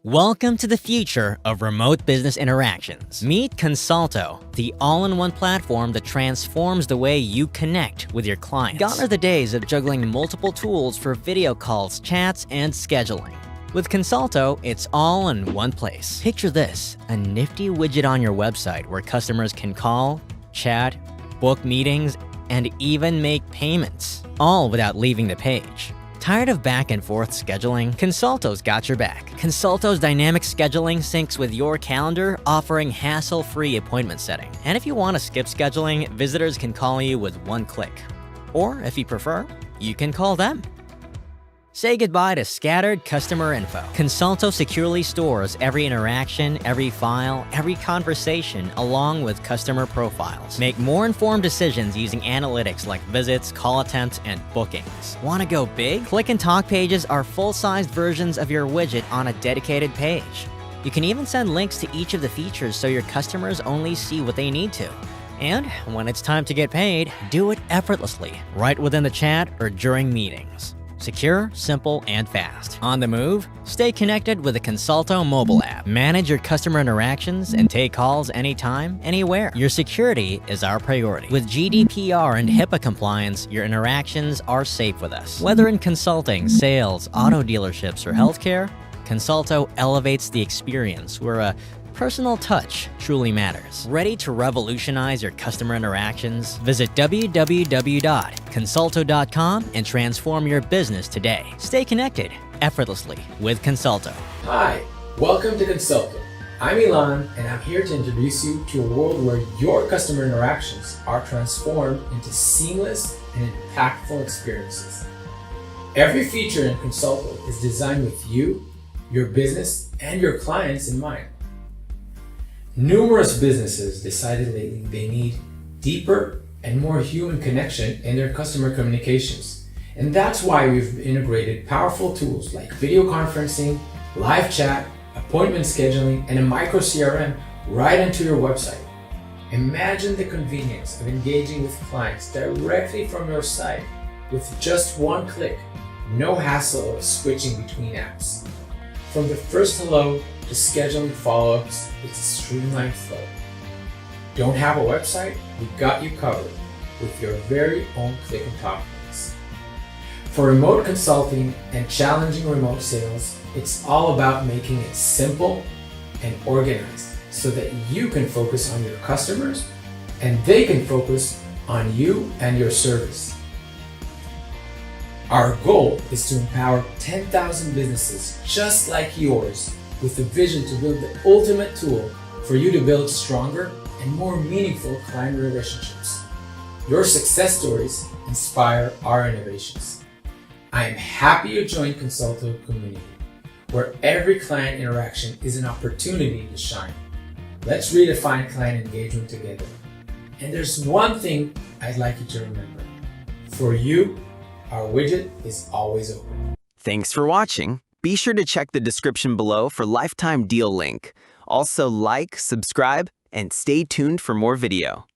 Welcome to the future of remote business interactions. Meet Consolto, the all-in-one platform that transforms the way you connect with your clients. Gone are the days of juggling multiple tools for video calls, chats, and scheduling. With Consolto, it's all in one place. Picture this, a nifty widget on your website where customers can call, chat, book meetings, and even make payments, all without leaving the page. Tired of back and forth scheduling? Consolto's got your back. Consolto's dynamic scheduling syncs with your calendar, offering hassle-free appointment setting. And if you want to skip scheduling, visitors can call you with one click. Or if you prefer, you can call them. Say goodbye to scattered customer info. Consolto securely stores every interaction, every file, every conversation, along with customer profiles. Make more informed decisions using analytics like visits, call attempts, and bookings. Want to go big? Click and Talk pages are full-sized versions of your widget on a dedicated page. You can even send links to each of the features so your customers only see what they need to. And when it's time to get paid, do it effortlessly, right within the chat or during meetings. Secure, simple, and fast. On the move? Stay connected with the Consolto mobile app. Manage your customer interactions and take calls anytime, anywhere. Your security is our priority. With GDPR and HIPAA compliance, your interactions are safe with us. Whether in consulting, sales, auto dealerships, or healthcare, Consolto elevates the experience where a personal touch truly matters. Ready to revolutionize your customer interactions? Visit www.consolto.com and transform your business today. Stay connected effortlessly with Consolto. Hi, welcome to Consolto. I'm Ilan, and I'm here to introduce you to a world where your customer interactions are transformed into seamless and impactful experiences. Every feature in Consolto is designed with you, your business, and your clients in mind. Numerous businesses decided lately they need deeper and more human connection in their customer communications. And that's why we've integrated powerful tools like video conferencing, live chat, appointment scheduling, and a micro CRM right into your website. Imagine the convenience of engaging with clients directly from your site with just one click. No hassle of switching between apps. From the first hello to scheduling follow-ups, it's a streamlined flow. Don't have a website? We got you covered with your very own click and talk links. For remote consulting and challenging remote sales, it's all about making it simple and organized so that you can focus on your customers and they can focus on you and your service. Our goal is to empower 10,000 businesses just like yours with a vision to build the ultimate tool for you to build stronger and more meaningful client relationships. Your success stories inspire our innovations. I am happy you joined Consolto community, where every client interaction is an opportunity to shine. Let's redefine client engagement together. And there's one thing I'd like you to remember. For you, our widget is always open. Thanks for watching. Be sure to check the description below for Lifetime Deal link. Also like, subscribe, and stay tuned for more video.